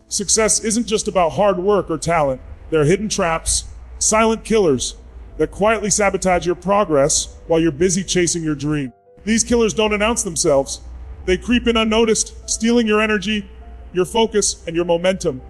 Success isn't just about hard work or talent. There are hidden traps, silent killers that quietly sabotage your progress while you're busy chasing your dream. These killers don't announce themselves. They creep in unnoticed, stealing your energy, your focus, and your momentum.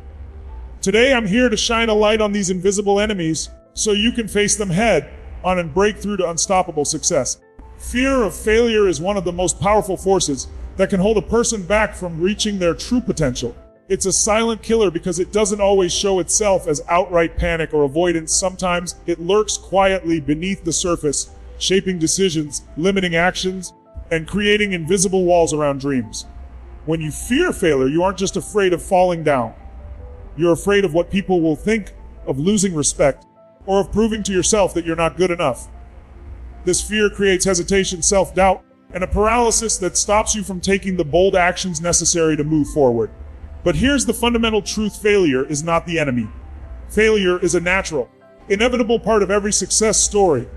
Today, I'm here to shine a light on these invisible enemies so you can face them head on and break through to unstoppable success. Fear of failure is one of the most powerful forces that can hold a person back from reaching their true potential. It's a silent killer because it doesn't always show itself as outright panic or avoidance. Sometimes it lurks quietly beneath the surface, shaping decisions, limiting actions, and creating invisible walls around dreams. When you fear failure, you aren't just afraid of falling down. You're afraid of what people will think, of losing respect, or of proving to yourself that you're not good enough. This fear creates hesitation, self-doubt, and a paralysis that stops you from taking the bold actions necessary to move forward. But here's the fundamental truth: failure is not the enemy. Failure is a natural, inevitable part of every success story.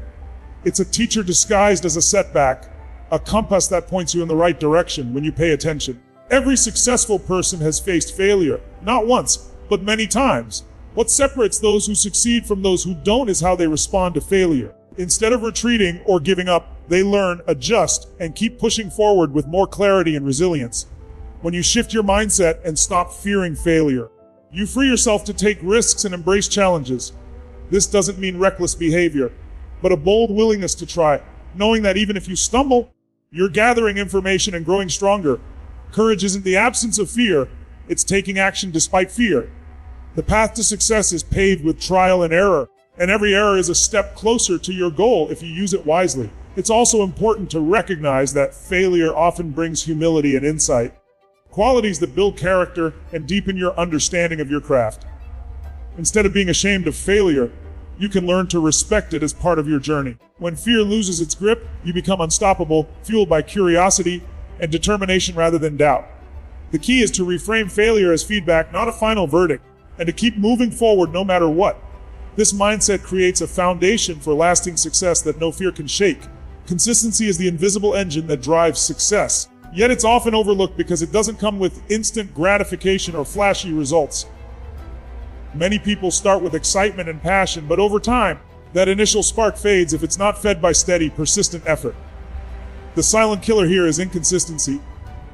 It's a teacher disguised as a setback, a compass that points you in the right direction when you pay attention. Every successful person has faced failure, not once, but many times. What separates those who succeed from those who don't is how they respond to failure. Instead of retreating or giving up, they learn, adjust, and keep pushing forward with more clarity and resilience. When you shift your mindset and stop fearing failure, you free yourself to take risks and embrace challenges. This doesn't mean reckless behavior, but a bold willingness to try, knowing that even if you stumble, you're gathering information and growing stronger. Courage isn't the absence of fear, it's taking action despite fear. The path to success is paved with trial and error, and every error is a step closer to your goal if you use it wisely. It's also important to recognize that failure often brings humility and insight, qualities that build character and deepen your understanding of your craft. Instead of being ashamed of failure, you can learn to respect it as part of your journey. When fear loses its grip, you become unstoppable, fueled by curiosity and determination rather than doubt. The key is to reframe failure as feedback, not a final verdict, and to keep moving forward no matter what. This mindset creates a foundation for lasting success that no fear can shake. Consistency is the invisible engine that drives success. Yet it's often overlooked because it doesn't come with instant gratification or flashy results. Many people start with excitement and passion, but over time, that initial spark fades if it's not fed by steady, persistent effort. The silent killer here is inconsistency,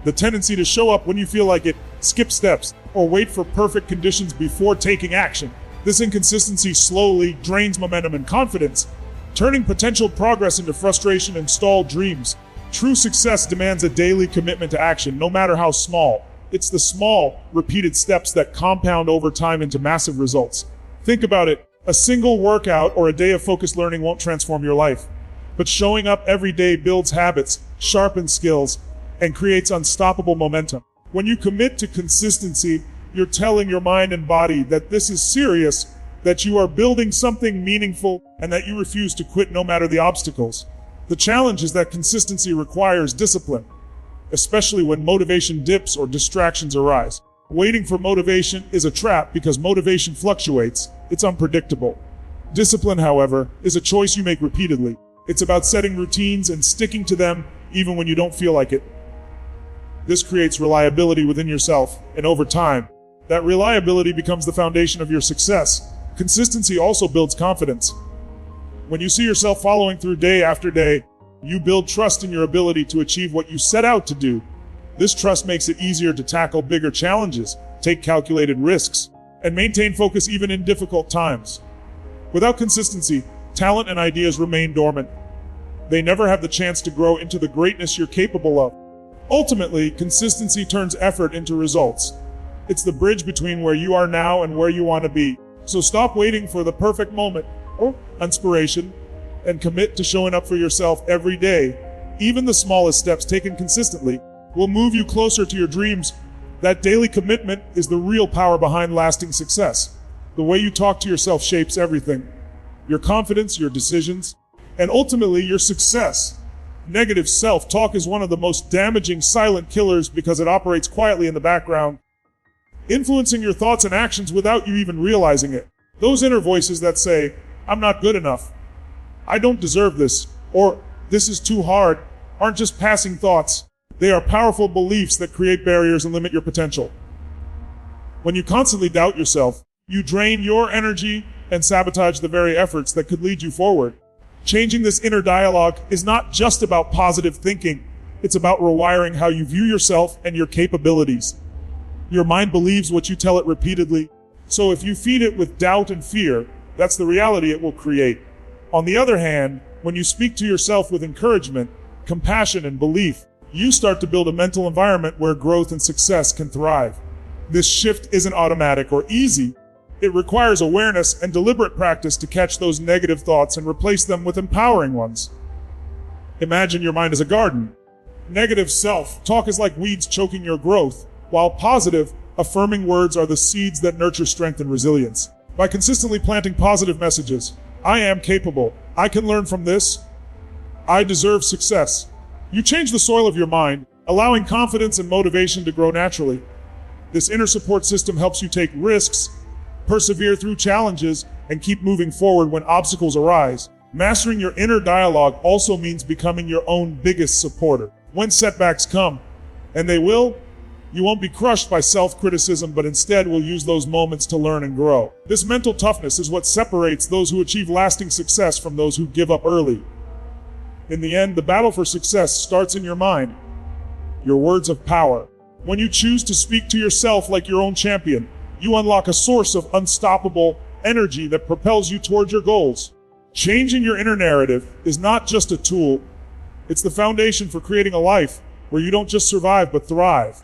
the tendency to show up when you feel like it, skip steps, or wait for perfect conditions before taking action. This inconsistency slowly drains momentum and confidence, turning potential progress into frustration and stalled dreams. True success demands a daily commitment to action, no matter how small. It's the small, repeated steps that compound over time into massive results. Think about it. A single workout or a day of focused learning won't transform your life. But showing up every day builds habits, sharpens skills, and creates unstoppable momentum. When you commit to consistency, you're telling your mind and body that this is serious, that you are building something meaningful, and that you refuse to quit no matter the obstacles. The challenge is that consistency requires discipline, especially when motivation dips or distractions arise. Waiting for motivation is a trap because motivation fluctuates. It's unpredictable. Discipline, however, is a choice you make repeatedly. It's about setting routines and sticking to them even when you don't feel like it. This creates reliability within yourself, and over time, that reliability becomes the foundation of your success. Consistency also builds confidence. When you see yourself following through day after day, you build trust in your ability to achieve what you set out to do. This trust makes it easier to tackle bigger challenges, take calculated risks, and maintain focus even in difficult times. Without consistency, talent and ideas remain dormant. They never have the chance to grow into the greatness you're capable of. Ultimately, consistency turns effort into results. It's the bridge between where you are now and where you want to be. So stop waiting for the perfect moment or inspiration and commit to showing up for yourself every day. Even the smallest steps taken consistently will move you closer to your dreams. That daily commitment is the real power behind lasting success. The way you talk to yourself shapes everything. Your confidence, your decisions, and ultimately your success. Negative self-talk is one of the most damaging silent killers because it operates quietly in the background, influencing your thoughts and actions without you even realizing it. Those inner voices that say, "I'm not good enough," "I don't deserve this," or "this is too hard," aren't just passing thoughts. They are powerful beliefs that create barriers and limit your potential. When you constantly doubt yourself, you drain your energy and sabotage the very efforts that could lead you forward. Changing this inner dialogue is not just about positive thinking, it's about rewiring how you view yourself and your capabilities. Your mind believes what you tell it repeatedly, so if you feed it with doubt and fear, that's the reality it will create. On the other hand, when you speak to yourself with encouragement, compassion, and belief, you start to build a mental environment where growth and success can thrive. This shift isn't automatic or easy. It requires awareness and deliberate practice to catch those negative thoughts and replace them with empowering ones. Imagine your mind as a garden. Negative self-talk is like weeds choking your growth, while positive, affirming words are the seeds that nurture strength and resilience. By consistently planting positive messages, I am capable, I can learn from this, I deserve success, you change the soil of your mind, allowing confidence and motivation to grow naturally. This inner support system helps you take risks, persevere through challenges, and keep moving forward when obstacles arise. Mastering your inner dialogue also means becoming your own biggest supporter. When setbacks come, and they will, you won't be crushed by self-criticism, but instead will use those moments to learn and grow. This mental toughness is what separates those who achieve lasting success from those who give up early. In the end, the battle for success starts in your mind. Your words of power. When you choose to speak to yourself like your own champion, you unlock a source of unstoppable energy that propels you toward your goals. Changing your inner narrative is not just a tool, it's the foundation for creating a life where you don't just survive but thrive.